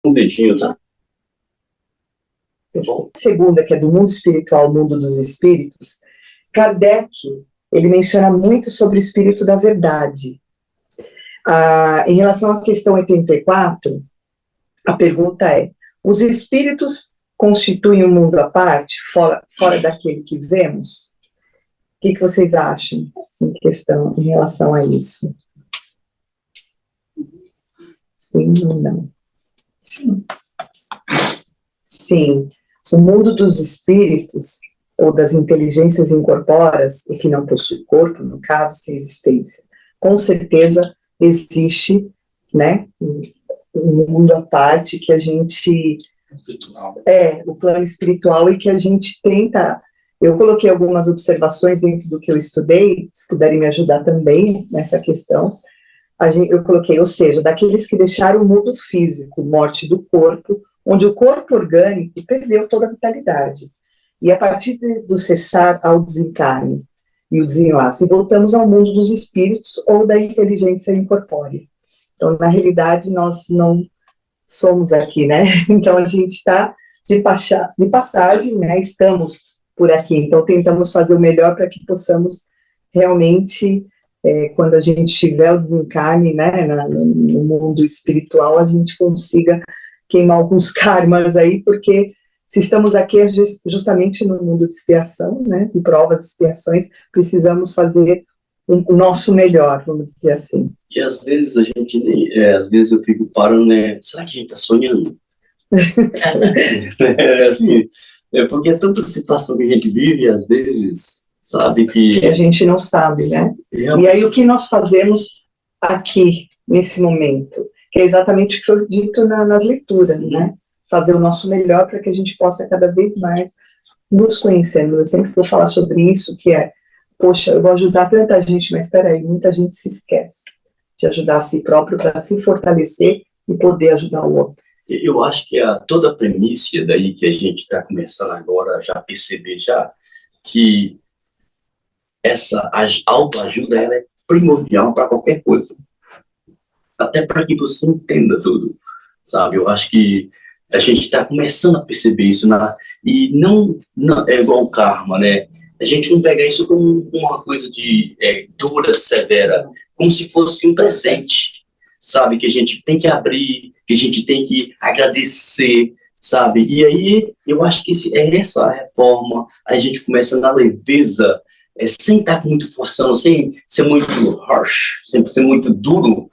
Um dedinho, tá? Segunda, que é do mundo espiritual, mundo dos espíritos, Kardec, ele menciona muito sobre o espírito da verdade. Em relação à questão 84, a pergunta é: os espíritos constituem um mundo à parte, fora daquele que vemos? O que vocês acham em relação a isso? Sim ou não? Sim. Sim. O mundo dos espíritos, ou das inteligências incorpóreas, o que não possui corpo, no caso, sem existência, com certeza existe, né, um mundo à parte que a gente... o plano espiritual, e que a gente tenta... Eu coloquei algumas observações dentro do que eu estudei, se puderem me ajudar também nessa questão. Eu coloquei, ou seja, daqueles que deixaram o mundo físico, morte do corpo, onde o corpo orgânico perdeu toda a vitalidade. E a partir do cessar ao desencarne e o desenlace, voltamos ao mundo dos espíritos ou da inteligência incorpórea. Então, na realidade, nós não somos aqui, né? Então, a gente está de passagem, né? Estamos por aqui. Então, tentamos fazer o melhor para que possamos realmente, quando a gente tiver o desencarne, né, no mundo espiritual, a gente consiga queimar alguns karmas aí, porque se estamos aqui é justamente no mundo de expiação, né, de provas, expiações, precisamos fazer o nosso melhor, vamos dizer assim. E às vezes a gente, às vezes eu fico parando, né, será que a gente está sonhando? Assim, porque é tanta situação que a gente vive, às vezes, sabe, que a gente não sabe, né? E aí o que nós fazemos aqui, nesse momento? Que é exatamente o que foi dito nas leituras, né? Fazer o nosso melhor para que a gente possa cada vez mais nos conhecermos. Eu sempre vou falar sobre isso, que é, poxa, eu vou ajudar tanta gente, mas espera aí, muita gente se esquece de ajudar a si próprio para se fortalecer e poder ajudar o outro. Eu acho que toda a premissa daí que a gente está começando agora a já perceber que essa autoajuda ela é primordial para qualquer coisa. Até para que você entenda tudo, sabe? Eu acho que a gente está começando a perceber isso, e não é igual o karma, né? A gente não pega isso como uma coisa de dura, severa, como se fosse um presente, sabe? Que a gente tem que abrir, que a gente tem que agradecer, sabe? E aí, eu acho que essa reforma, a gente começa na leveza, sem estar muito forçando, sem ser muito harsh, sem ser muito duro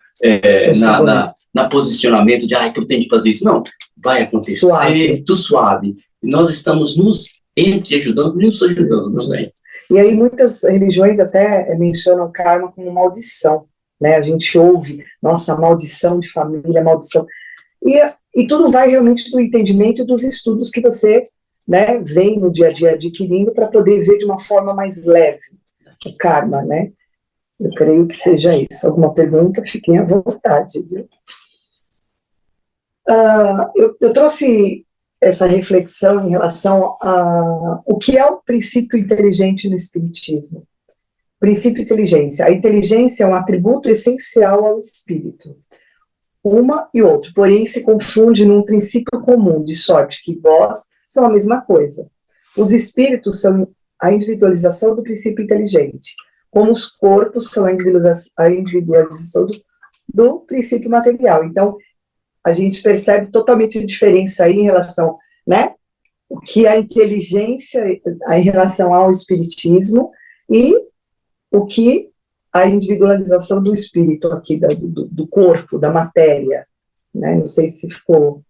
na posicionamento de, que eu tenho que fazer isso. Não, vai acontecer, suave. Tudo suave. E nós estamos nos ajudando e nos ajudando também. E aí muitas religiões até mencionam o karma como maldição, né? A gente ouve, nossa, maldição de família, maldição. E tudo vai realmente do entendimento e dos estudos que você, né, vem no dia a dia adquirindo para poder ver de uma forma mais leve o karma, né? Eu creio que seja isso. Alguma pergunta, fiquem à vontade. Viu? Eu trouxe essa reflexão em relação a o que é o princípio inteligente no Espiritismo. Princípio inteligência. A inteligência é um atributo essencial ao espírito. Uma e outro, porém se confunde num princípio comum, de sorte que vós são a mesma coisa. Os espíritos são a individualização do princípio inteligente, como os corpos são a individualização do princípio material. Então, a gente percebe totalmente a diferença aí em relação, né, o que é a inteligência em relação ao espiritismo e o que a individualização do espírito aqui, do corpo, da matéria, né, não sei se ficou...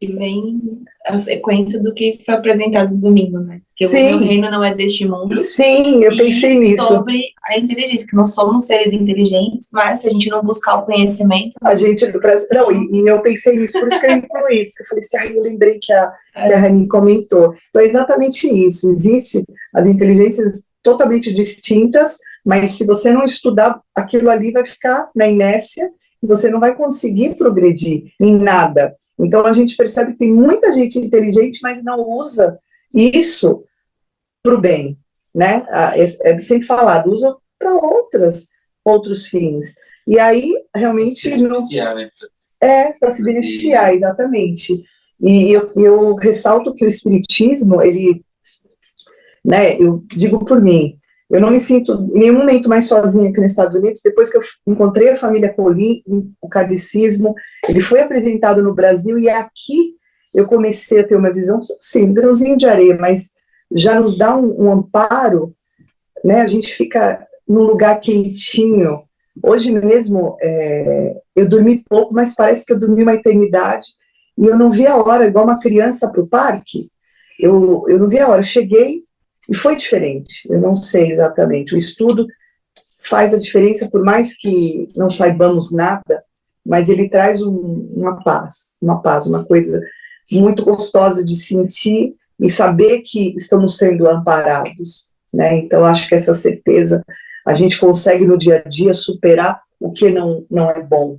E vem a sequência do que foi apresentado no domingo, né? Que Sim. O meu reino não é deste mundo. Sim, eu pensei nisso. Sobre a inteligência, que nós somos seres inteligentes, mas se a gente não buscar o conhecimento... A gente... Não, e eu pensei nisso, por isso que eu incluí, porque eu falei assim, eu lembrei que a Rani comentou. Então é exatamente isso, existem as inteligências totalmente distintas, mas se você não estudar, aquilo ali vai ficar na inércia, e você não vai conseguir progredir em nada. Então, a gente percebe que tem muita gente inteligente, mas não usa isso para o bem, né? É sempre falado, usa para outros fins. E aí, realmente... Né? para se beneficiar, exatamente. E eu ressalto que o espiritismo, ele, né, eu digo por mim, eu não me sinto em nenhum momento mais sozinha aqui nos Estados Unidos, depois que eu encontrei a família Colin, o kardecismo, ele foi apresentado no Brasil, e aqui eu comecei a ter uma visão, sim, grãozinho de areia, mas já nos dá um amparo, né, a gente fica num lugar quentinho. Hoje mesmo, eu dormi pouco, mas parece que eu dormi uma eternidade, e eu não vi a hora, igual uma criança para o parque, eu não vi a hora, eu cheguei, e foi diferente, eu não sei exatamente, o estudo faz a diferença, por mais que não saibamos nada, mas ele traz uma paz, uma coisa muito gostosa de sentir, e saber que estamos sendo amparados, né? Então, acho que essa certeza, a gente consegue no dia a dia superar o que não é bom,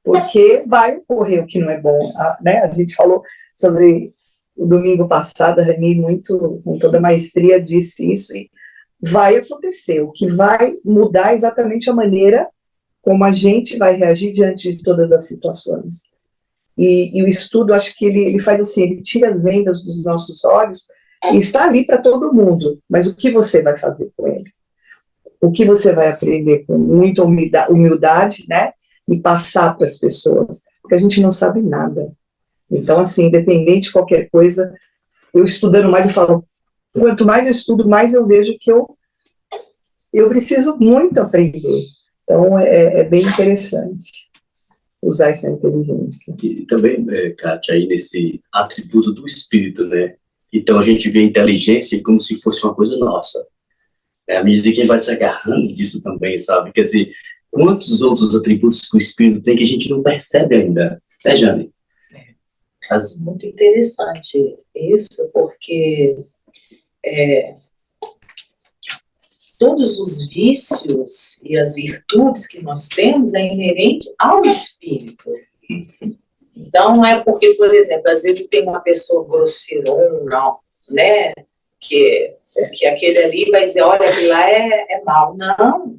porque vai ocorrer o que não é bom, né? A gente falou sobre o domingo passado, a Rani, muito, com toda a maestria, disse isso, e vai acontecer. O que vai mudar é exatamente a maneira como a gente vai reagir diante de todas as situações. E o estudo, acho que ele faz assim, ele tira as vendas dos nossos olhos e está ali para todo mundo, mas o que você vai fazer com ele? O que você vai aprender com muita humildade, né? E passar para as pessoas, porque a gente não sabe nada. Então, assim, independente de qualquer coisa, eu estudando mais, eu falo, quanto mais eu estudo, mais eu vejo que eu preciso muito aprender. Então, é bem interessante usar essa inteligência. E também, Kátia, aí nesse atributo do espírito, né? Então, a gente vê a inteligência como se fosse uma coisa nossa. À medida que a gente vai se agarrando disso também, sabe? Quer dizer, quantos outros atributos que o espírito tem que a gente não percebe ainda, né, Jane? Muito interessante isso, porque todos os vícios e as virtudes que nós temos é inerente ao espírito. Então, não é porque, por exemplo, às vezes tem uma pessoa grosseirona, né, que aquele ali vai dizer, olha, aquele lá é mal. Não.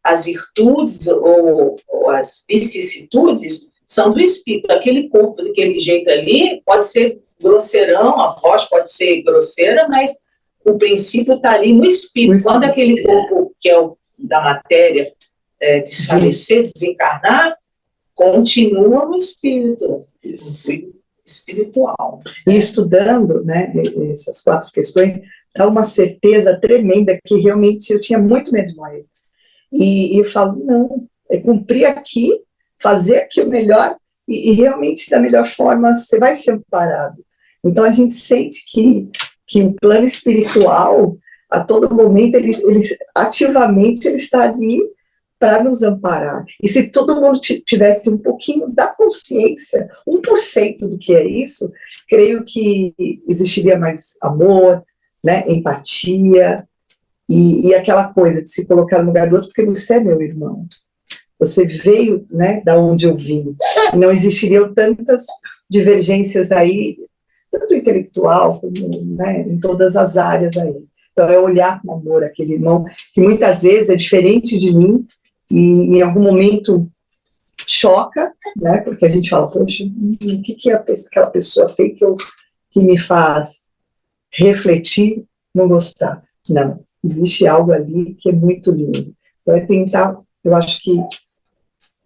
As virtudes ou as vicissitudes são do espírito. Aquele corpo, daquele jeito ali, pode ser grosseirão, a voz pode ser grosseira, mas o princípio está ali no espírito. Quando aquele corpo, que é o da matéria, desfalecer, desencarnar, continua no espírito, espiritual. E estudando, né, essas 4 questões, dá uma certeza tremenda que realmente eu tinha muito medo de morrer. E eu falo, não, é cumprir aqui, fazer aqui o melhor, e realmente da melhor forma você vai ser amparado. Então a gente sente que o plano espiritual, a todo momento, ele ativamente ele está ali para nos amparar. E se todo mundo tivesse um pouquinho da consciência, 1% do que é isso, creio que existiria mais amor, né, empatia, e aquela coisa de se colocar no lugar do outro, porque você é meu irmão. Você veio, né, da onde eu vim. Não existiriam tantas divergências aí, tanto intelectual, como, né, em todas as áreas aí. Então, é olhar com amor aquele irmão, que muitas vezes é diferente de mim, e em algum momento choca, né, porque a gente fala, poxa, o que aquela pessoa fez que me faz refletir, não gostar? Não, existe algo ali que é muito lindo. Então, é tentar, eu acho que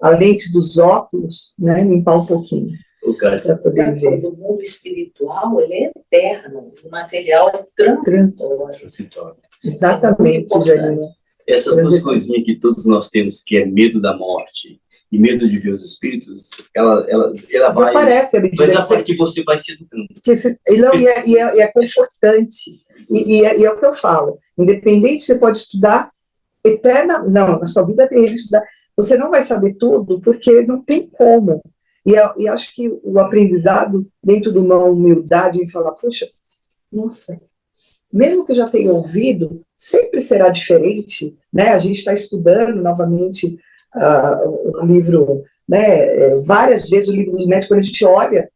a lente dos óculos, né, limpar um pouquinho, para poder ver. O mundo espiritual, ele é eterno, o material é transitório. Exatamente, Janine. Essas 2 coisinhas que todos nós temos, que é medo da morte e medo de ver os espíritos, ela vai... Desaparece que você vai se educando. E é confortante. E é o que eu falo. Independente, você pode estudar na sua vida terrena, estudar. Você não vai saber tudo, porque não tem como. E acho que o aprendizado, dentro de uma humildade, em falar, poxa, nossa, mesmo que eu já tenha ouvido, sempre será diferente, né? A gente está estudando novamente o livro, né? Várias vezes o livro do médico, quando a gente olha,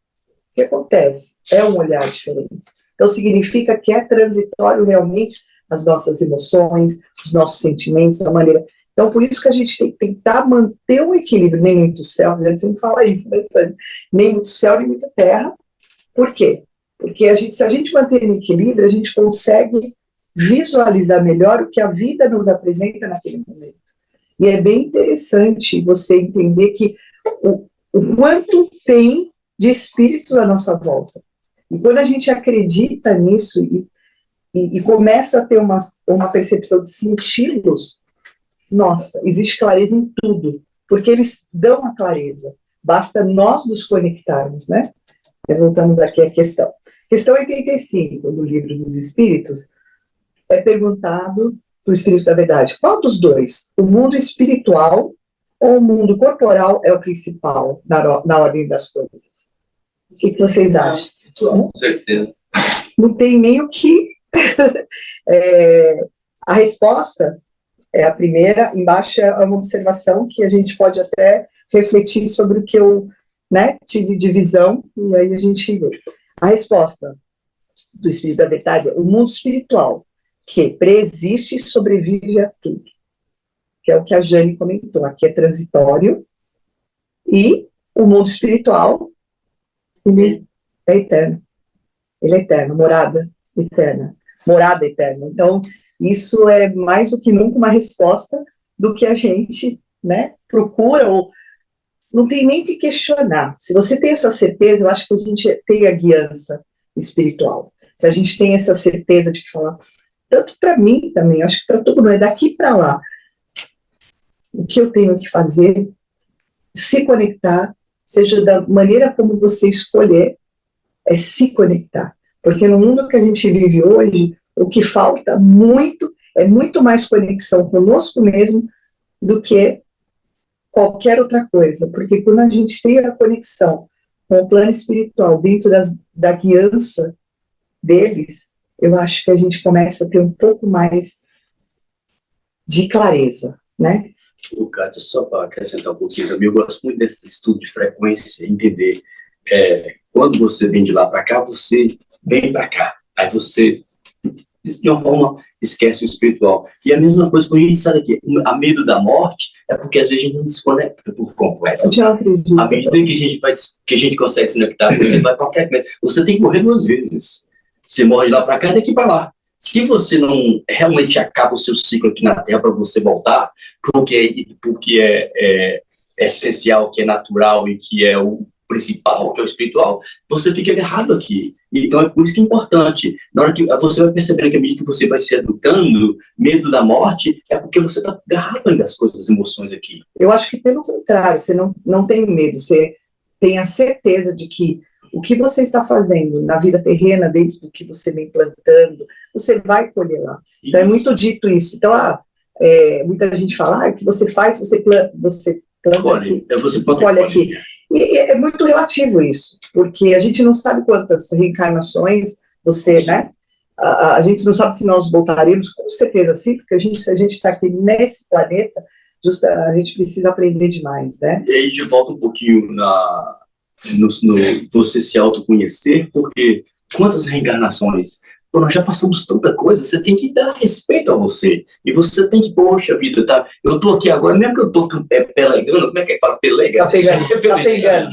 o que acontece? É um olhar diferente. Então, significa que é transitório realmente as nossas emoções, os nossos sentimentos, a maneira... Então, por isso que a gente tem que tentar manter um equilíbrio, nem muito céu, a gente sempre fala isso, né? Nem muito céu, nem muita terra. Por quê? Porque se a gente manter em equilíbrio, a gente consegue visualizar melhor o que a vida nos apresenta naquele momento. E é bem interessante você entender que o quanto tem de espíritos à nossa volta. E quando a gente acredita nisso e começa a ter uma percepção de senti-los, nossa, existe clareza em tudo, porque eles dão a clareza. Basta nós nos conectarmos, né? Mas voltamos aqui à questão. Questão 85 do Livro dos Espíritos, é perguntado para o Espírito da Verdade, qual dos dois, o mundo espiritual ou o mundo corporal é o principal na ordem das coisas? O que vocês acham? Com certeza. Não tem nem o que... a resposta é a primeira, embaixo é uma observação que a gente pode até refletir sobre o que eu, né, tive de visão, e aí a gente vê. A resposta do Espírito da Verdade é o mundo espiritual, que preexiste e sobrevive a tudo, que é o que a Jane comentou, aqui é transitório, e o mundo espiritual, ele é eterno, morada eterna. Então, isso é mais do que nunca uma resposta do que a gente, né, procura, ou não tem nem o que questionar. Se você tem essa certeza, eu acho que a gente tem a guiança espiritual. Se a gente tem essa certeza de que falar, tanto para mim também, acho que para todo mundo, é daqui para lá. O que eu tenho que fazer, se conectar, seja da maneira como você escolher, é se conectar. Porque no mundo que a gente vive hoje, o que falta muito, é muito mais conexão conosco mesmo do que qualquer outra coisa. Porque quando a gente tem a conexão com o plano espiritual dentro da guiança deles, eu acho que a gente começa a ter um pouco mais de clareza, né? O Cátia, só para acrescentar um pouquinho também, eu gosto muito desse estudo de frequência, entender quando você vem de lá para cá, você vem para cá, aí você, de uma forma, esquece o espiritual. E a mesma coisa quando a gente sai daqui, a medo da morte é porque às vezes a gente não se desconecta por completo. Eu já acredito. À medida que a gente consegue se conectar, você vai para qualquer coisa. Você tem que morrer 2 vezes. Você morre de lá para cá e daqui para lá. Se você não realmente acaba o seu ciclo aqui na Terra para você voltar, porque é essencial, que é natural e que é o principal, que é o espiritual, você fica agarrado aqui. Então é por isso que é importante. Na hora que você vai percebendo que à medida que você vai se educando, medo da morte, é porque você está agarrado ainda às coisas, às emoções aqui. Eu acho que pelo contrário, você não tem medo, você tem a certeza de que o que você está fazendo na vida terrena, dentro do que você vem plantando, você vai colher lá. Então é muito dito isso. Então, muita gente fala, o que você faz, você planta aqui, você colhe aqui. E é muito relativo isso, porque a gente não sabe quantas reencarnações né? A gente não sabe se nós voltaremos, com certeza sim, porque se a gente está aqui nesse planeta, a gente precisa aprender demais, né? E aí a gente volta um pouquinho no você se autoconhecer, porque quantas reencarnações? Pô, nós já passamos tanta coisa, você tem que dar respeito a você. E você tem que, poxa vida, tá? Eu tô aqui agora, mesmo que eu tô pelegando, como é que fala? Pelega? Tá pegando.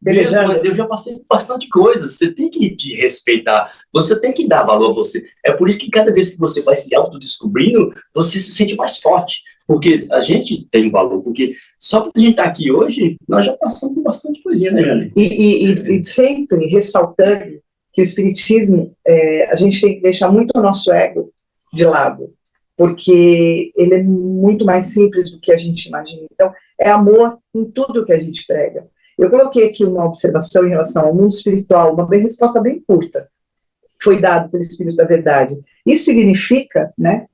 Mesmo, eu já passei bastante coisa, você tem que te respeitar, você tem que dar valor a você. É por isso que cada vez que você vai se autodescobrindo, você se sente mais forte. Porque a gente tem valor, porque só que a gente tá aqui hoje, nós já passamos por bastante coisinha, né, Jane? E sempre ressaltando que o espiritismo, a gente tem que deixar muito o nosso ego de lado, porque ele é muito mais simples do que a gente imagina. Então, é amor em tudo que a gente prega. Eu coloquei aqui uma observação em relação ao mundo espiritual, uma resposta bem curta, foi dada pelo Espírito da Verdade. Isso significa, né,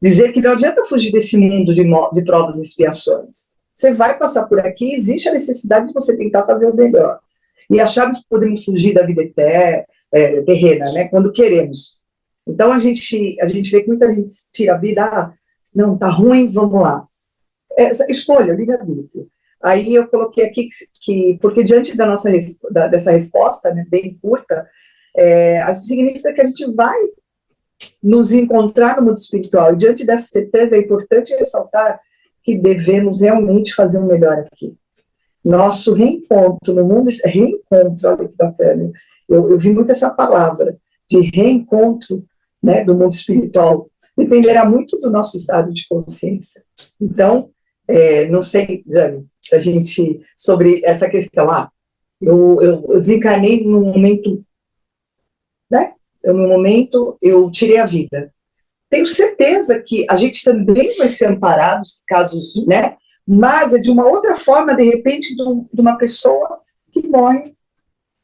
dizer que não adianta fugir desse mundo de provas e expiações. Você vai passar por aqui, existe a necessidade de você tentar fazer o melhor. E acharmos que podemos fugir da vida terrena, né, quando queremos. Então, a gente vê que muita gente tira a vida, não, tá ruim, vamos lá. Escolha, livre-arbítrio. Aí eu coloquei aqui que porque diante dessa resposta, né, bem curta, significa que a gente vai nos encontrar no mundo espiritual. E diante dessa certeza, é importante ressaltar que devemos realmente fazer o melhor aqui. Nosso reencontro no mundo, reencontro, olha que bacana, eu vi muito essa palavra, de reencontro, né, do mundo espiritual, dependerá muito do nosso estado de consciência. Então, não sei, Jane, se a gente, sobre essa questão, eu desencarnei num momento, né, no momento eu tirei a vida. Tenho certeza que a gente também vai ser amparado, casos, né, mas é de uma outra forma, de repente, de uma pessoa que morre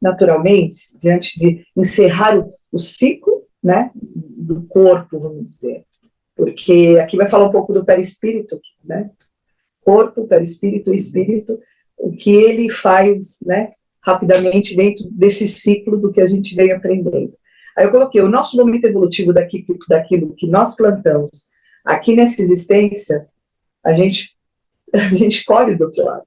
naturalmente, diante de encerrar o ciclo, né, do corpo, vamos dizer. Porque aqui vai falar um pouco do perispírito, né, corpo, perispírito e espírito, o que ele faz, né, rapidamente dentro desse ciclo do que a gente vem aprendendo. Aí eu coloquei o nosso momento evolutivo daquilo que nós plantamos aqui nessa existência, a gente colhe do outro lado,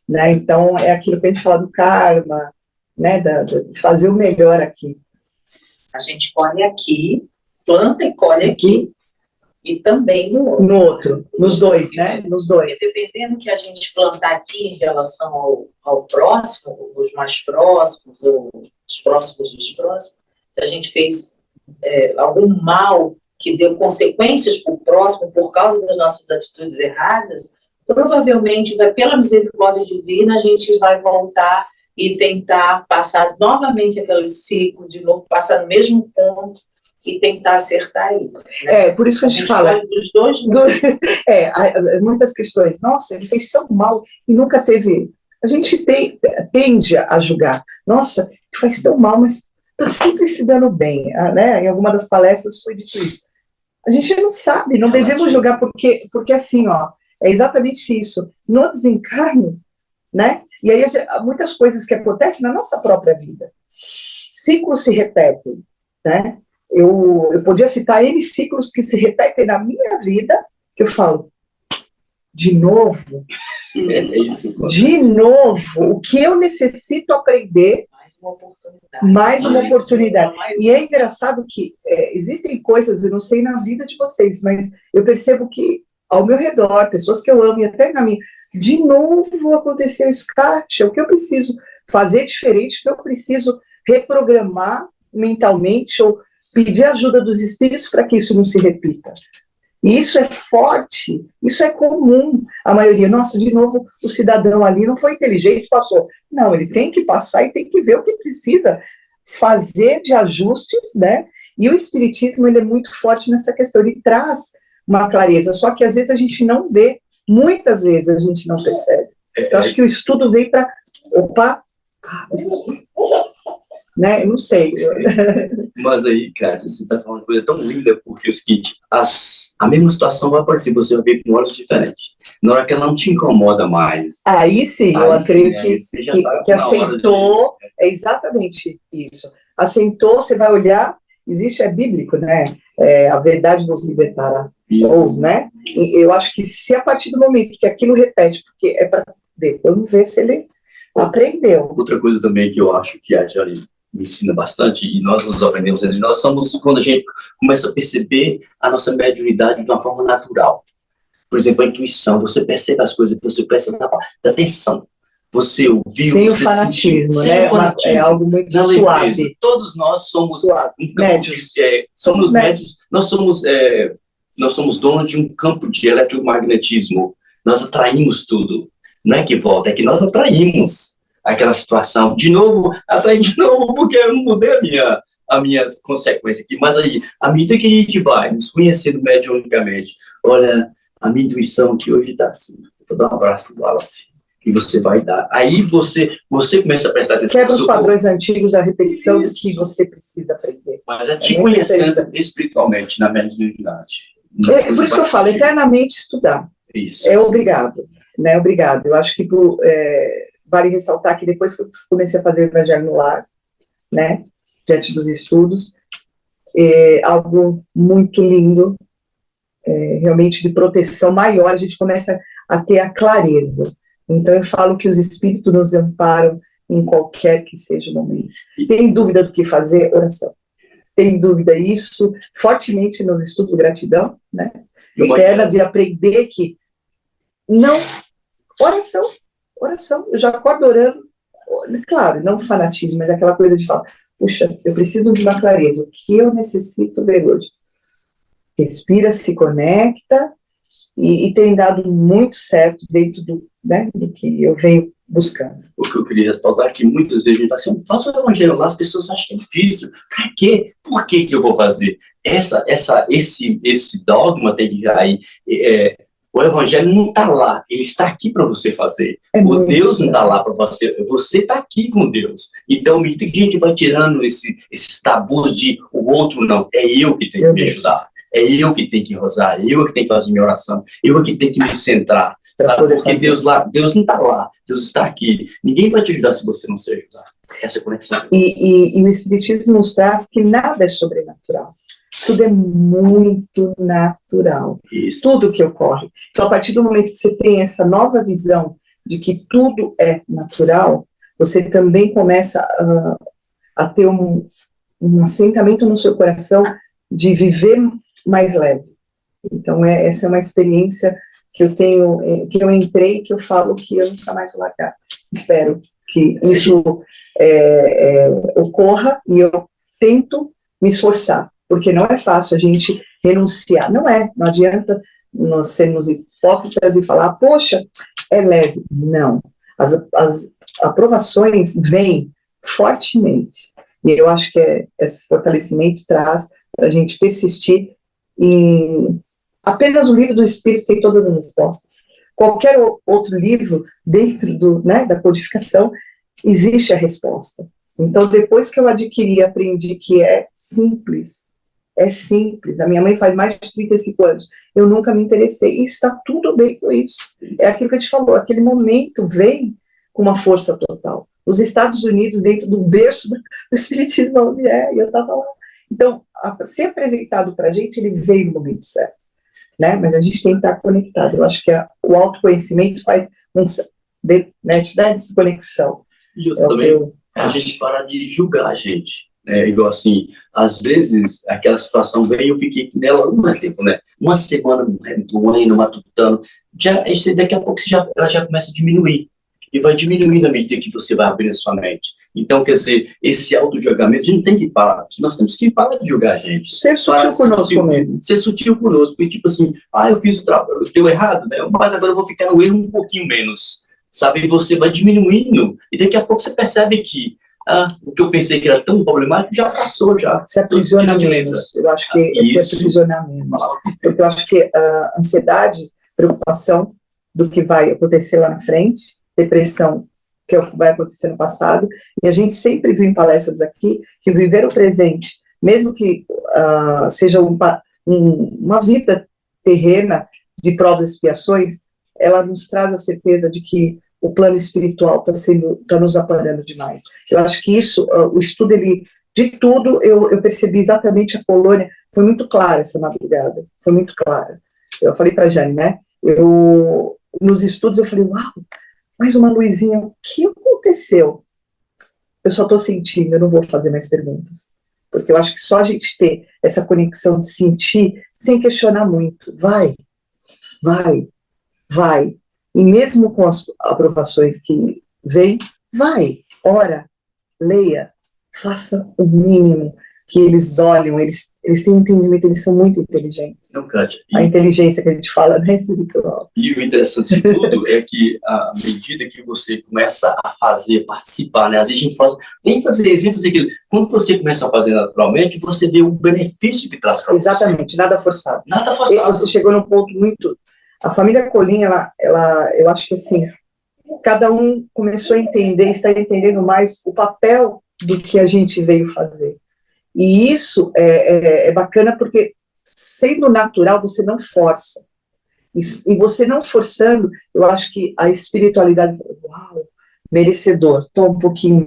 né? Então é aquilo que a gente fala do karma, né? De fazer o melhor aqui. A gente colhe aqui, planta e colhe aqui, e também no outro, nos dois, né? Nos dois. E dependendo que a gente plantar aqui em relação ao próximo, os mais próximos, ou os próximos dos próximos, se a gente fez algum mal que deu consequências para o próximo por causa das nossas atitudes erradas, provavelmente, pela misericórdia divina, a gente vai voltar e tentar passar novamente aquele ciclo, de novo, passar no mesmo ponto e tentar acertar aí. Né? Por isso que a gente fala dos dois. Muitas questões. Nossa, ele fez tão mal e nunca teve... A gente tende a julgar. Nossa, ele faz tão mal, mas está sempre se dando bem, né? Em alguma das palestras foi dito isso. A gente não sabe, não devemos julgar, porque assim, é exatamente isso. No desencarno, né? E aí muitas coisas que acontecem na nossa própria vida. Ciclos se repetem, né? Eu podia citar N ciclos que se repetem na minha vida, que eu falo, de novo, de novo, o que eu necessito aprender. Mais uma oportunidade. E é engraçado que existem coisas, eu não sei na vida de vocês, mas eu percebo que ao meu redor, pessoas que eu amo e até na minha, de novo aconteceu isso, Kátia, o que eu preciso fazer diferente, o que eu preciso reprogramar mentalmente ou pedir ajuda dos espíritos para que isso não se repita. E isso é forte, isso é comum. A maioria, nossa, de novo, o cidadão ali não foi inteligente, passou. Não, ele tem que passar e tem que ver o que precisa fazer de ajustes, né? E o espiritismo, ele é muito forte nessa questão, ele traz uma clareza, só que às vezes a gente não vê, muitas vezes a gente não percebe. Eu acho que o estudo veio para, né? Eu não sei. Mas aí, Kátia, você está falando uma coisa tão linda, porque é o seguinte, a mesma situação vai aparecer, você vai ver com olhos diferentes. Na hora que ela não te incomoda mais. Aí sim, eu acredito que aceitou, de... é exatamente isso. Aceitou, você vai olhar, existe, é bíblico, né? A verdade nos libertará. Ou, né? Eu acho que se a partir do momento que aquilo repete, porque é para ver, vamos ver se ele aprendeu. Outra coisa também que eu acho que a Jane me ensina bastante, e nós nos aprendemos, nós somos, quando a gente começa a perceber a nossa mediunidade de uma forma natural. Por exemplo, a intuição, você percebe as coisas, você percebe da atenção. Você ouviu, sem você o fanatismo, sentiu, né? É algo muito suave. Todos nós somos médios. Somos médios, nós somos donos de um campo de eletromagnetismo. Nós atraímos tudo. Não é que volta, é que nós atraímos aquela situação. De novo, atrair de novo, porque eu não mudei a minha consequência aqui. Mas aí, à medida que a gente vai nos conhecendo mediunicamente, olha, a minha intuição que hoje está assim. Vou dar um abraço no Wallace. E você vai dar. Aí você começa a prestar atenção. Quebra os padrões antigos da repetição do que você precisa aprender. Mas é te conhecendo espiritualmente, na mediunidade. Por isso que eu falo, eternamente estudar. Isso. É obrigado. Né, obrigado. Eu acho que vale ressaltar que depois que eu comecei a fazer o Evangelho no Lar, né, diante dos estudos, algo muito lindo, realmente de proteção maior, a gente começa a ter a clareza. Então eu falo que os espíritos nos amparam em qualquer que seja o momento. Tem dúvida do que fazer? Oração. tem dúvida, isso fortemente nos estudos gratidão, né? Uma- Eterna, de aprender que não, oração, eu já acordo orando, claro, não fanatismo, mas aquela coisa de falar, puxa, eu preciso de uma clareza, o que eu necessito ver hoje? Respira, se conecta, e tem dado muito certo dentro do, né, do que eu venho buscando. O que eu queria ressaltar é que muitas vezes a gente fala assim, faça o evangelho lá, as pessoas acham que é difícil. Pra quê? Por que que eu vou fazer? Esse dogma tem que aí. O evangelho não está lá, ele está aqui para você fazer. O Deus não está lá para você está aqui com Deus. Então, muita gente vai tirando esses tabus de o outro não, é eu que tenho que me ajudar. É eu que tenho que rezar, é eu que tenho que fazer minha oração, eu que tenho que me centrar, sabe? Porque Deus não está lá, Deus está aqui. Ninguém vai te ajudar se você não se ajudar. Essa conexão. E o Espiritismo nos traz que nada é sobrenatural. Tudo é muito natural. Isso. Tudo que ocorre. Então, a partir do momento que você tem essa nova visão de que tudo é natural, você também começa a ter um assentamento no seu coração de viver mais leve. Então, essa é uma experiência que eu tenho, que eu entrei, que eu falo que eu nunca mais vou largar. Espero que isso ocorra e eu tento me esforçar, porque não é fácil a gente renunciar. Não adianta nós sermos hipócritas e falar, poxa, é leve. Não. As aprovações vêm fortemente. E eu acho que esse fortalecimento traz para a gente persistir em apenas o livro do Espírito tem todas as respostas. Qualquer outro livro dentro da codificação existe a resposta. Então, depois que eu adquiri, aprendi que é simples. A minha mãe faz mais de 35 anos. Eu nunca me interessei e está tudo bem com isso. É aquilo que eu te falou, aquele momento vem com uma força total. Os Estados Unidos, dentro do berço do Espiritismo, onde e eu estava lá. Então, ser apresentado para a gente, ele veio no momento certo, né? Mas a gente tem que estar conectado. Eu acho que o autoconhecimento faz te dá essa conexão. E eu também, a gente para de julgar a gente. Igual assim, às vezes, aquela situação vem, eu fiquei nela um exemplo, né? Uma semana doendo, matutando, daqui a pouco ela já começa a diminuir. E vai diminuindo à medida que você vai abrindo a sua mente. Então, quer dizer, esse auto-julgamento, a gente não tem que parar. Nós temos que parar de julgar a gente. Ser sutil conosco mesmo. Ser sutil conosco. E tipo assim, eu fiz o trabalho, eu deu errado, né? Mas agora eu vou ficar no erro um pouquinho menos. Sabe? E você vai diminuindo. E daqui a pouco você percebe que o que eu pensei que era tão problemático já passou, já. Se aprisiona menos. Eu acho que se aprisiona menos. Porque eu acho que a ansiedade, preocupação do que vai acontecer lá na frente, depressão, que vai acontecer no passado, e a gente sempre viu em palestras aqui que viver o presente, mesmo que seja uma vida terrena de provas e expiações, ela nos traz a certeza de que o plano espiritual está nos aparando demais. Eu acho que isso, o estudo, de tudo, eu percebi exatamente a colônia, foi muito clara essa madrugada, foi muito clara. Eu falei para a Jane, né, nos estudos eu falei, uau, mais uma luzinha, o que aconteceu? Eu só estou sentindo, eu não vou fazer mais perguntas. Porque eu acho que só a gente ter essa conexão de sentir, sem questionar muito, vai. E mesmo com as aprovações que vêm, vai, ora, leia, faça o mínimo que eles olham, eles têm entendimento, eles são muito inteligentes. Não, Kátia. A inteligência que a gente fala, né, espiritual. E o interessante de tudo é que, à medida que você começa a participar, né, às vezes a gente fala, vem fazer exemplos aquilo. Quando você começa a fazer naturalmente, você vê o benefício que traz para você. Exatamente, nada forçado. Nada forçado. Você chegou num ponto muito... A família Colim, eu acho que assim, cada um começou a entender, está entendendo mais o papel do que a gente veio fazer. E isso é bacana porque, sendo natural, você não força. E você não forçando, eu acho que a espiritualidade, uau, merecedor, toma um pouquinho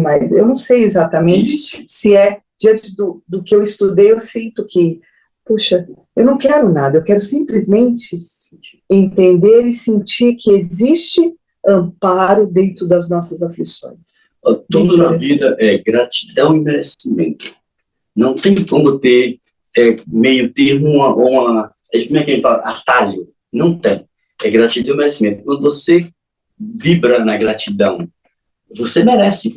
mais. Eu não sei exatamente se diante do que eu estudei, eu sinto que, puxa, eu não quero nada, eu quero simplesmente entender e sentir que existe amparo dentro das nossas aflições. Tudo na vida é gratidão e merecimento. Não tem como ter meio termo, como é que a gente fala? Atalho. Não tem. É gratidão e merecimento. Quando você vibra na gratidão, você merece.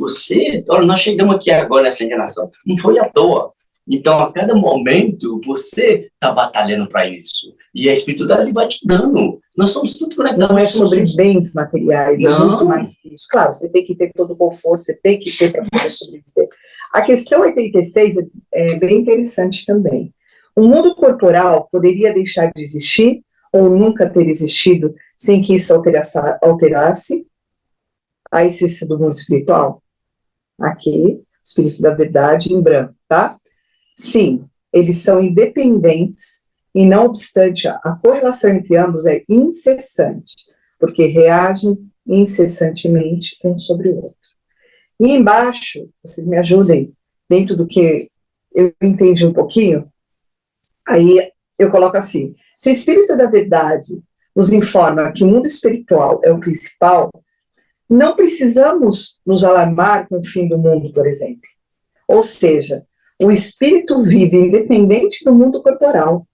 Olha, nós chegamos aqui agora nessa encarnação. Não foi à toa. Então, a cada momento, você está batalhando para isso. E a espiritualidade vai te dando. Nós somos tudo conectados. Não é sobre bens materiais, é Não. muito mais que isso. Claro, você tem que ter todo o conforto, você tem que ter para poder sobreviver. A questão 86 é bem interessante também. O mundo corporal poderia deixar de existir ou nunca ter existido sem que isso alterasse a essência do mundo espiritual? Aqui, Espírito da Verdade em branco, tá? Sim, eles são independentes e, não obstante, a correlação entre ambos é incessante, porque reagem incessantemente um sobre o outro. E embaixo, vocês me ajudem, dentro do que eu entendi um pouquinho, aí eu coloco assim: se o Espírito da Verdade nos informa que o mundo espiritual é o principal, não precisamos nos alarmar com o fim do mundo, por exemplo. Ou seja, o espírito vive independente do mundo corporal.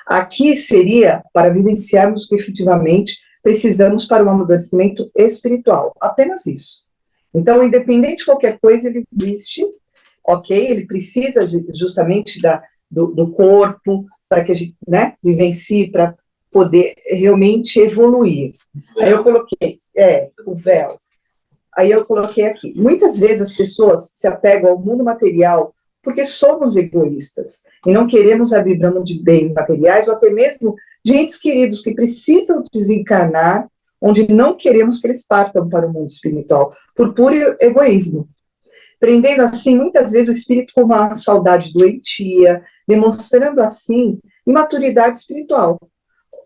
Aqui seria para vivenciarmos o que efetivamente precisamos para o amadurecimento espiritual. Apenas isso. Então, independente de qualquer coisa, ele existe, ok? Ele precisa justamente do corpo para que a gente, né, vivencie, para poder realmente evoluir. Aí eu coloquei, o véu. Aí eu coloquei aqui. Muitas vezes as pessoas se apegam ao mundo material porque somos egoístas e não queremos abrir mão de bens materiais ou até mesmo de entes queridos que precisam desencarnar, onde não queremos que eles partam para o mundo espiritual, por puro egoísmo. Prendendo assim, muitas vezes, o espírito com uma saudade doentia, demonstrando assim imaturidade espiritual.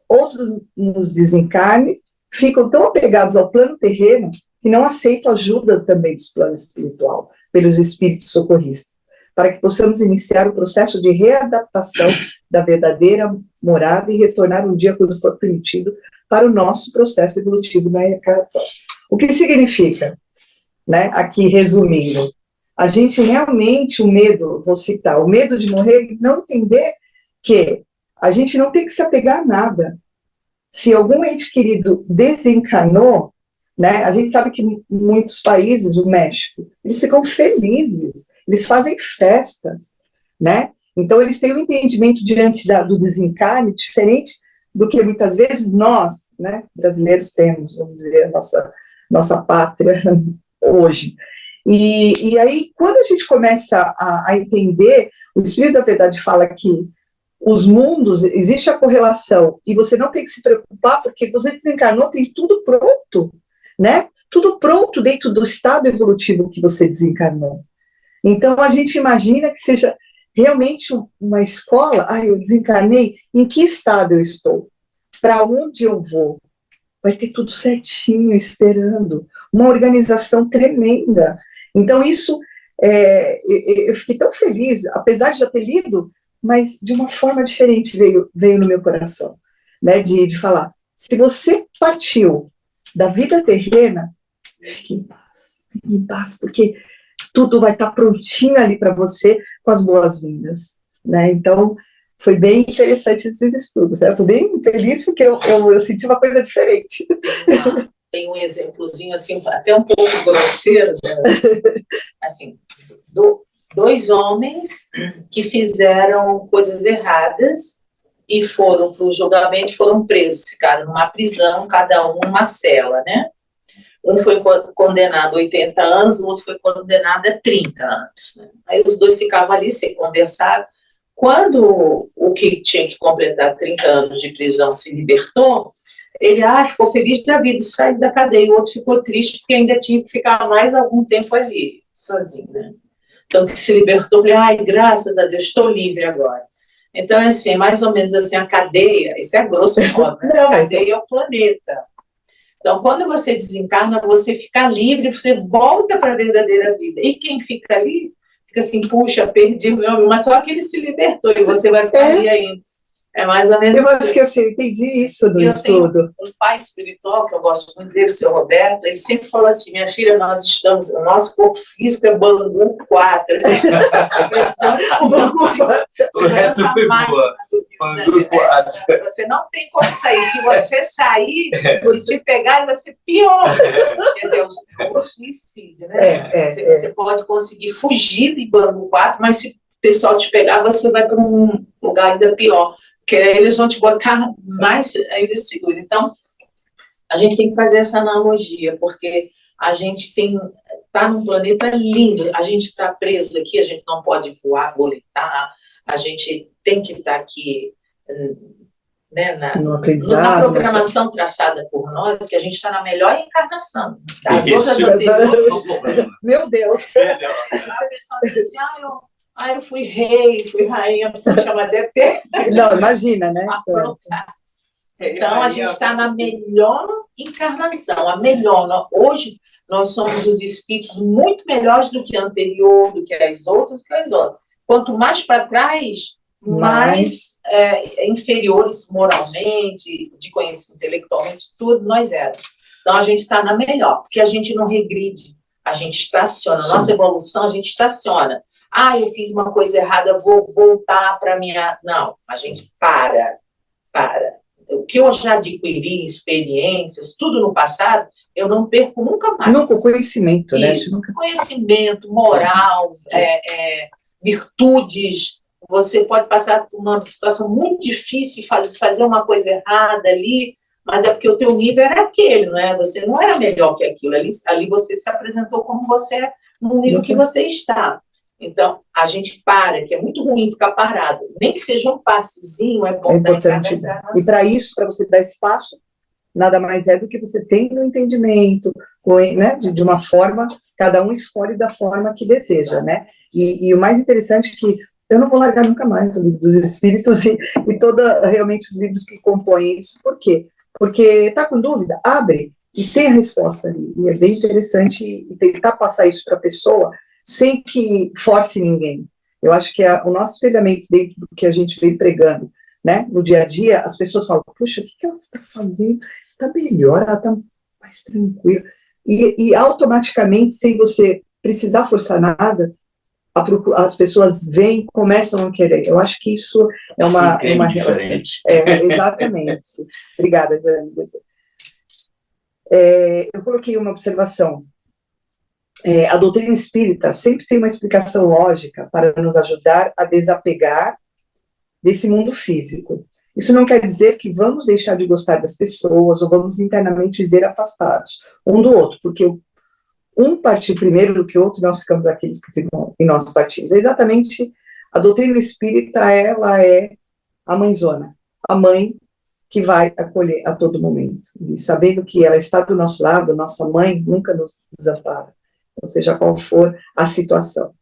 Outros, nos desencarne, ficam tão apegados ao plano terreno que não aceitam ajuda também dos planos espiritual, pelos espíritos socorristas, para que possamos iniciar o processo de readaptação da verdadeira morada e retornar um dia, quando for permitido, para o nosso processo evolutivo na reencarnação. O que significa? Né? Aqui, resumindo, a gente realmente, o medo, vou citar, o medo de morrer, não entender que a gente não tem que se apegar a nada. Se algum ente querido desencarnou, né, a gente sabe que em muitos países, o México, eles ficam felizes, eles fazem festas, né? Então, eles têm um entendimento diante do desencarne diferente do que muitas vezes nós, né, brasileiros, temos, vamos dizer, a nossa pátria hoje. E aí, quando a gente começa a entender, o Espírito da Verdade fala que os mundos, existe a correlação, e você não tem que se preocupar, porque você desencarnou, tem tudo pronto, né? Tudo pronto dentro do estado evolutivo que você desencarnou. Então, a gente imagina que seja realmente uma escola. Eu desencarnei, em que estado eu estou? Para onde eu vou? Vai ter tudo certinho, esperando. Uma organização tremenda. Então, isso, eu fiquei tão feliz, apesar de já ter lido, mas de uma forma diferente veio no meu coração, né, de falar, se você partiu da vida terrena, fique em paz, porque tudo vai estar prontinho ali para você com as boas-vindas, né? Então, foi bem interessante esses estudos, né? Eu estou bem feliz porque eu senti uma coisa diferente. Tem um exemplozinho, assim, até um pouco grosseiro, né? Assim, dois homens que fizeram coisas erradas e foram para o julgamento, foram presos, ficaram numa prisão, cada um numa cela, né? Um foi condenado a 80 anos, o outro foi condenado a 30 anos. Né? Aí os dois ficavam ali, se conversaram. Quando o que tinha que completar 30 anos de prisão se libertou, ele ficou feliz da vida de sair da cadeia, o outro ficou triste porque ainda tinha que ficar mais algum tempo ali, sozinho, né? Então, que se libertou, falei, graças a Deus, estou livre agora. Então, assim, mais ou menos assim, a cadeia, isso é grosso, né? A cadeia é o planeta. Então, quando você desencarna, você fica livre, você volta para a verdadeira vida. E quem fica ali, fica assim, puxa, perdi o meu amigo, mas só que ele se libertou, e você vai ficar ali ainda. É mais ou menos Eu acho assim. que assim, eu entendi isso do Eu tenho estudo. um pai espiritual, que eu gosto muito dele, o seu Roberto, ele sempre falou assim, minha filha, o nosso corpo físico é Bangu 4. O resto foi boa. Bangu 4. Você não tem como sair. Se você sair, se te pegar, vai ser pior. Quer dizer, é um suicídio, né? Você pode conseguir fugir de Bangu 4, mas se o pessoal te pegar, você vai para um lugar ainda pior. Porque eles vão te botar mais ainda seguro. Então, a gente tem que fazer essa analogia, porque a gente está num planeta lindo, a gente está preso aqui, a gente não pode voar, voletar, a gente tem que estar aqui, né, numa programação traçada por nós, que a gente está na melhor encarnação. As outras anteriores... Meu Deus! A pessoa diz assim, eu fui rei, fui rainha, puxa, mas deve ter... Não, imagina, né? Então, a gente está na melhor encarnação, a melhor. Hoje, nós somos os espíritos muito melhores do que a anterior, do que as outras. Quanto mais para trás, mais inferiores moralmente, de conhecimento, intelectualmente, tudo nós éramos. Então, a gente está na melhor, porque a gente não regride, a gente estaciona. Nossa evolução, a gente estaciona. Eu fiz uma coisa errada, vou voltar para a minha... Não, a gente para. O que eu já adquiri, experiências, tudo no passado, eu não perco nunca mais. Nunca, conhecimento, né? Conhecimento, moral, virtudes. Você pode passar por uma situação muito difícil, fazer uma coisa errada ali, mas é porque o teu nível era aquele, não é? Você não era melhor que aquilo. Ali você se apresentou como você é, no nível que você está. Então, a gente que é muito ruim ficar parado. Nem que seja um passozinho, é bom. É importante. E para isso, para você dar esse passo, nada mais é do que você tem no entendimento, né, de uma forma, cada um escolhe da forma que deseja, né? E o mais interessante é que eu não vou largar nunca mais o livro dos Espíritos e realmente os livros que compõem isso. Por quê? Porque está com dúvida? Abre e tem a resposta ali. E é bem interessante e tentar passar isso para a pessoa sem que force ninguém. Eu acho que o nosso espelhamento dentro do que a gente vem pregando, né, no dia a dia, as pessoas falam, puxa, o que ela está fazendo? Está melhor, ela está mais tranquila. E automaticamente, sem você precisar forçar nada, as pessoas vêm, começam a querer. Eu acho que isso é uma relação. Exatamente. Obrigada, Jane. Eu coloquei uma observação. A doutrina espírita sempre tem uma explicação lógica para nos ajudar a desapegar desse mundo físico. Isso não quer dizer que vamos deixar de gostar das pessoas ou vamos internamente viver afastados um do outro, porque um partir primeiro do que o outro, nós ficamos aqueles que ficam em nossos partidos. Exatamente, a doutrina espírita, ela é a mãezona, a mãe que vai acolher a todo momento. E sabendo que ela está do nosso lado, nossa mãe nunca nos desampara, ou seja qual for a situação.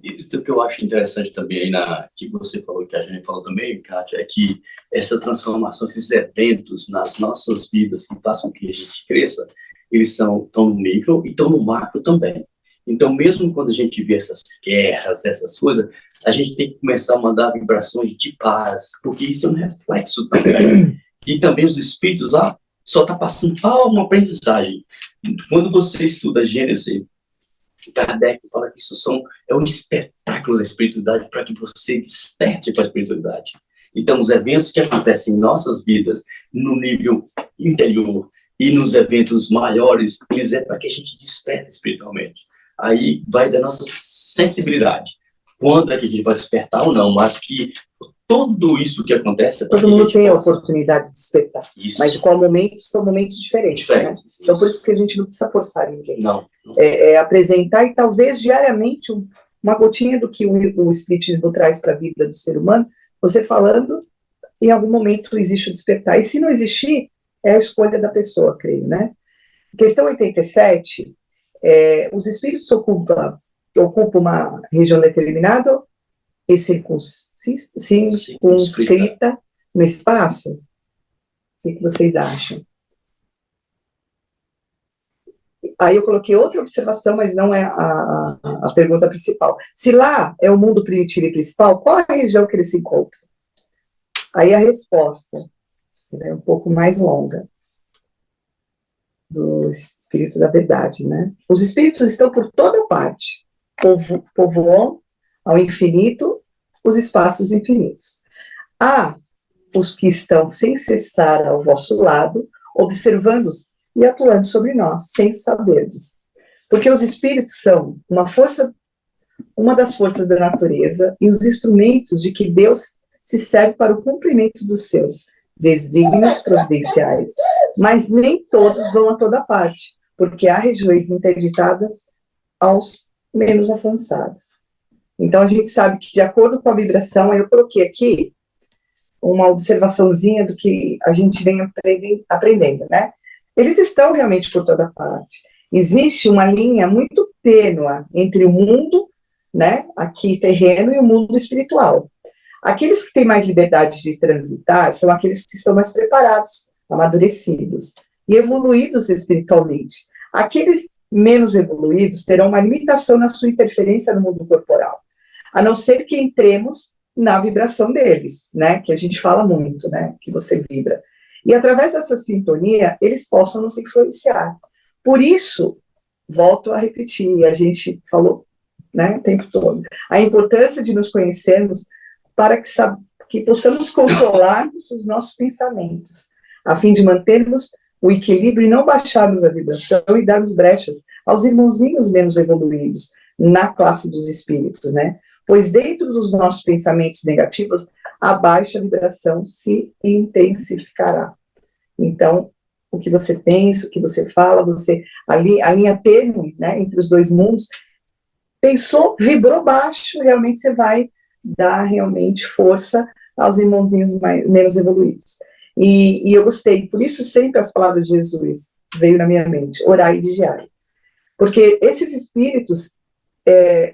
Isso que eu acho interessante também aí que você falou, que a gente falou também, Kátia, é que essa transformação, esses eventos nas nossas vidas que façam que a gente cresça, eles estão no micro e estão no macro também. Então, mesmo quando a gente vê essas guerras, essas coisas, a gente tem que começar a mandar vibrações de paz, porque isso é um reflexo também. E também os espíritos lá só estão passando para uma aprendizagem. Quando você estuda Gênesis, Kardec fala que isso é um espetáculo da espiritualidade para que você desperte para a espiritualidade. Então, os eventos que acontecem em nossas vidas, no nível interior e nos eventos maiores, eles é para que a gente desperte espiritualmente. Aí vai da nossa sensibilidade. Quando é que a gente vai despertar ou não, mas que tudo isso que acontece... Todo mundo tem a oportunidade de despertar. Isso. Mas qual momento são momentos diferentes. Né? Então, por isso que a gente não precisa forçar ninguém. Não. Apresentar e talvez diariamente uma gotinha do que o Espiritismo traz para a vida do ser humano, você falando, em algum momento existe o despertar. E se não existir, é a escolha da pessoa, creio, né? Questão 87, os espíritos ocupam uma região determinada e circunscrita no espaço? O que vocês acham? Aí eu coloquei outra observação, mas não é a pergunta principal. Se lá é o mundo primitivo e principal, qual a região que eles se encontram? Aí a resposta é um pouco mais longa, do Espírito da Verdade, né? Os Espíritos estão por toda parte, povoam ao infinito os espaços infinitos. Há os que estão sem cessar ao vosso lado, observando-os e atuando sobre nós, sem saberdes. Porque os Espíritos são uma das forças da natureza e os instrumentos de que Deus se serve para o cumprimento dos seus desígnios providenciais, mas nem todos vão a toda parte, porque há regiões interditadas aos menos avançados. Então, a gente sabe que, de acordo com a vibração, eu coloquei aqui uma observaçãozinha do que a gente vem aprendendo, né? Eles estão realmente por toda parte. Existe uma linha muito tênue entre o mundo, né, aqui terreno, e o mundo espiritual. Aqueles que têm mais liberdade de transitar são aqueles que estão mais preparados, amadurecidos e evoluídos espiritualmente. Aqueles menos evoluídos terão uma limitação na sua interferência no mundo corporal, a não ser que entremos na vibração deles, né, que a gente fala muito, né, que você vibra. E através dessa sintonia, eles possam nos influenciar. Por isso, volto a repetir, a gente falou, né, o tempo todo, a importância de nos conhecermos para que possamos controlarmos os nossos pensamentos, a fim de mantermos o equilíbrio e não baixarmos a vibração e darmos brechas aos irmãozinhos menos evoluídos na classe dos espíritos, né? Pois dentro dos nossos pensamentos negativos, a baixa vibração se intensificará. Então, o que você pensa, o que você fala, a linha tênue, né, entre os dois mundos, pensou, vibrou baixo, realmente você vai dar realmente força aos irmãozinhos menos evoluídos. E eu gostei, por isso sempre as palavras de Jesus veio na minha mente, orai e vigiai. Porque esses espíritos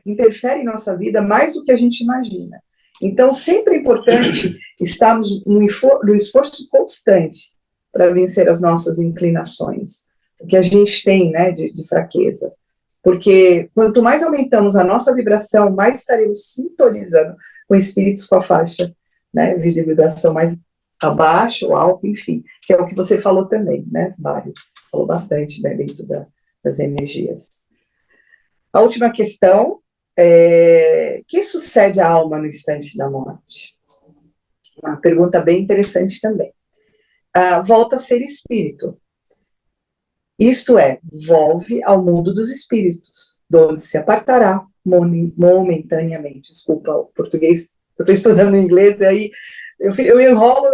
interferem em nossa vida mais do que a gente imagina. Então, sempre é importante estarmos no esforço constante para vencer as nossas inclinações, o que a gente tem, né, de fraqueza. Porque quanto mais aumentamos a nossa vibração, mais estaremos sintonizando com espíritos com a faixa, né, de vibração mais abaixo, ou alto, enfim, que é o que você falou também, né, Mário? Falou bastante, né, dentro das energias. A última questão é: que sucede à alma no instante da morte? Uma pergunta bem interessante também. Volta a ser espírito. Isto é, volve ao mundo dos espíritos, de onde se apartará momentaneamente. Desculpa, o português, eu estou estudando inglês, e aí eu enrolo.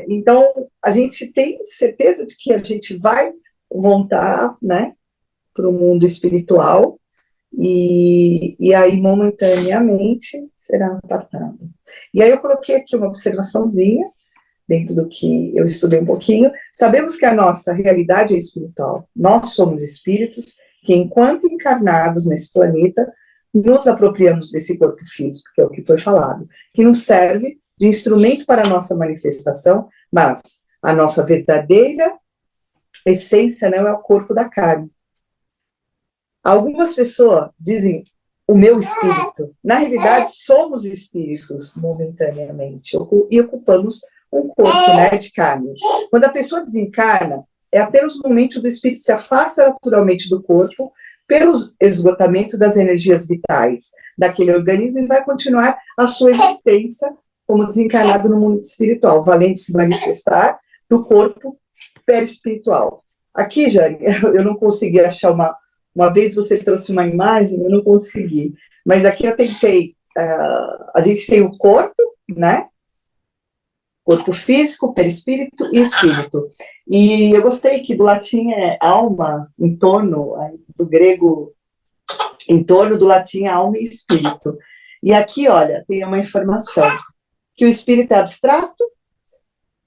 Então, a gente tem certeza de que a gente vai voltar, né, para o mundo espiritual, e aí, momentaneamente, será apartado. E aí eu coloquei aqui uma observaçãozinha, dentro do que eu estudei um pouquinho. Sabemos que a nossa realidade é espiritual. Nós somos espíritos que, enquanto encarnados nesse planeta, nos apropriamos desse corpo físico, que é o que foi falado, que nos serve de instrumento para a nossa manifestação, mas a nossa verdadeira essência não é o corpo da carne. Algumas pessoas dizem o meu espírito. Na realidade, somos espíritos momentaneamente e ocupamos um corpo, né, de carne. Quando a pessoa desencarna, é apenas o momento do espírito se afasta naturalmente do corpo pelo esgotamento das energias vitais daquele organismo e vai continuar a sua existência como desencarnado no mundo espiritual, valendo se manifestar do corpo perispiritual. Aqui, Jane, eu não consegui achar uma vez você trouxe uma imagem, eu não consegui, mas aqui eu tentei, a gente tem o corpo, né, corpo físico, perispírito e espírito. E eu gostei que do latim é alma, em torno, do grego, em torno do latim é alma e espírito. E aqui, olha, tem uma informação, que o espírito é abstrato,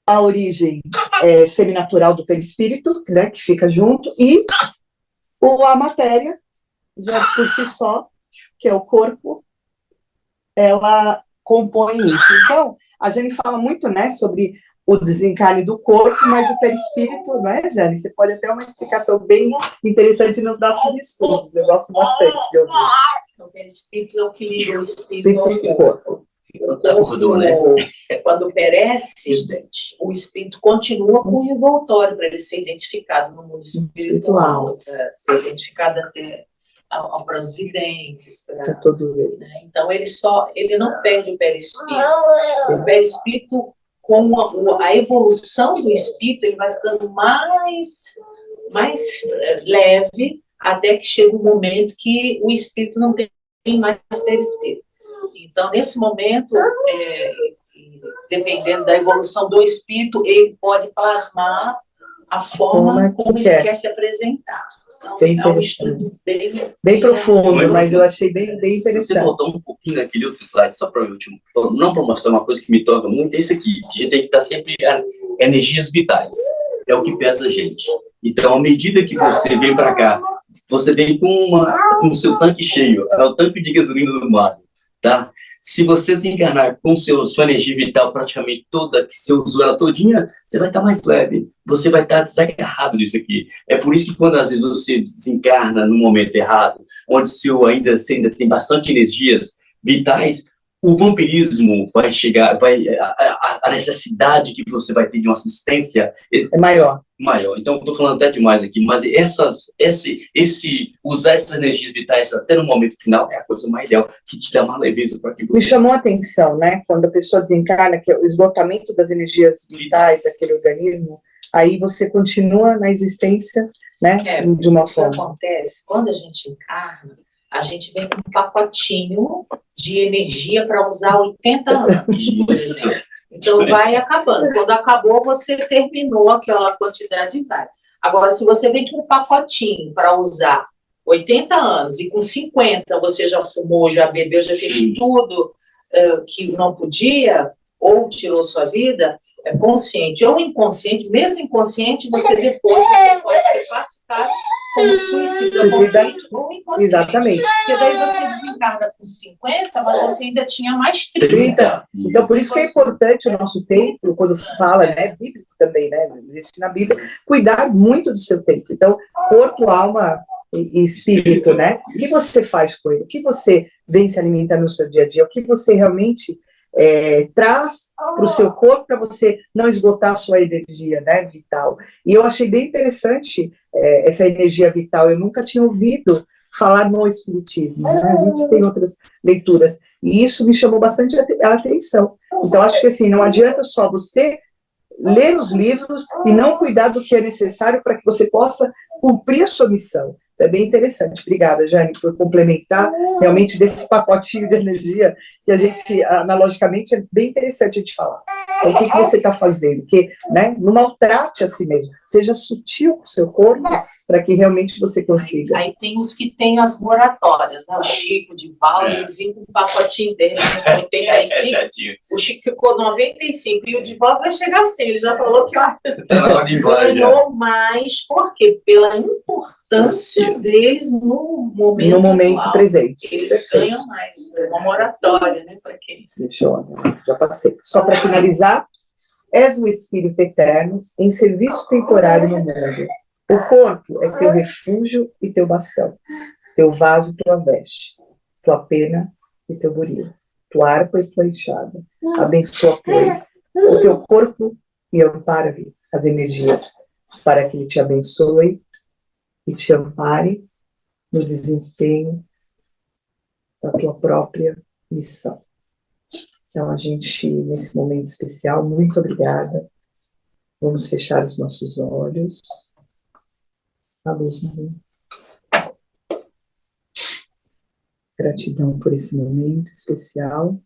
a origem é seminatural do perispírito, né, que fica junto, e a matéria, já por si só, que é o corpo, ela compõe isso. Então, a Jane fala muito, né, sobre o desencarne do corpo, mas o perispírito, não é, Jane? Você pode ter uma explicação bem interessante nos nossos estudos, eu gosto bastante de ouvir. O perispírito é o que liga o espírito ao corpo. Acordou, né? Quando perece, Os dentes. o espírito continua com o envoltório para ele ser identificado no mundo espiritual, para ser identificado até para os videntes, Para todos eles. né? Então ele não perde o perispírito. O perispírito, com a evolução do espírito, ele vai ficando mais leve, até que chega um momento que o espírito não tem mais perispírito. Então, nesse momento, dependendo da evolução do espírito, ele pode plasmar a forma como ele quer se apresentar. Então, Bem é um estudo bem profundo, mas eu achei bem Se você interessante. voltar um pouquinho naquele outro slide, só para não para mostrar uma coisa que me toca muito, é isso aqui, a gente tem que estar sempre energias vitais, é o que pesa a gente. Então, à medida que você vem para cá, você vem com o seu tanque cheio, é o tanque de gasolina do mar, tá? Se você desencarnar com sua energia vital praticamente toda, que você usou ela todinha, você vai estar mais leve, você vai estar desagarrado disso aqui. É por isso que quando às vezes você desencarna no momento errado, onde você ainda tem bastante energias vitais, o vampirismo vai chegar, a necessidade que você vai ter de uma assistência É maior. Então, estou falando até demais aqui, mas usar essas energias vitais até no momento final é a coisa mais ideal, que te dá uma leveza para que Me você... chamou a atenção, né? Quando a pessoa desencarna, que é o esgotamento das energias vitais daquele organismo, aí você continua na existência, né? De uma O que forma. acontece, quando a gente encarna, a gente vem com um pacotinho de energia para usar 80 anos. Isso. Então, vai acabando. Quando acabou, você terminou aquela quantidade de idade. Agora, se você vem com um pacotinho para usar 80 anos e com 50 você já fumou, já bebeu, já fez tudo que não podia, ou tirou sua vida, consciente ou inconsciente, mesmo inconsciente, você pode ser classificado como suicida consciente ou inconsciente. Exatamente. Porque daí você desencarna com 50, mas você ainda tinha mais 30. 30. Então, por isso que é importante o nosso tempo, quando fala, né, bíblico também, né, existe na Bíblia, cuidar muito do seu tempo. Então, corpo, alma e espírito, né? O que você faz com ele? O que você vem se alimentar no seu dia a dia? O que você realmente traz para o seu corpo para você não esgotar a sua energia, né, vital. E eu achei bem interessante essa energia vital. Eu nunca tinha ouvido falar no espiritismo, né? A gente tem outras leituras, e isso me chamou bastante a atenção. Então, acho que assim, não adianta só você ler os livros e não cuidar do que é necessário para que você possa cumprir a sua missão. É bem interessante. Obrigada, Jane, por complementar realmente desse pacotinho de energia que a gente, analogicamente, é bem interessante a gente falar. Então, o que você está fazendo? Que, né, não maltrate a si mesmo. Seja sutil com o seu corpo para que realmente você consiga. Aí tem os que têm as moratórias, né? O Chico, o Divaldo, eles vinham com um pacotinho dele, 85. O Chico ficou 95 e o Divaldo vai chegar assim. Ele já falou que ganhou mais, por quê? Pela importância deles no momento atual. Presente. Eles ganham mais. É uma moratória, né? Para quem? Deixa eu olhar, já passei. Só para finalizar, és um espírito eterno em serviço temporário no mundo. O corpo é teu refúgio e teu bastão, teu vaso, tua veste, tua pena e teu buril, tua harpa e tua enxada. Abençoa, pois, o teu corpo e ampara-lhe as energias, para que ele te abençoe e te ampare no desempenho da tua própria missão. Então, a gente, nesse momento especial, muito obrigada. Vamos fechar os nossos olhos. A luz, Maria. Gratidão por esse momento especial.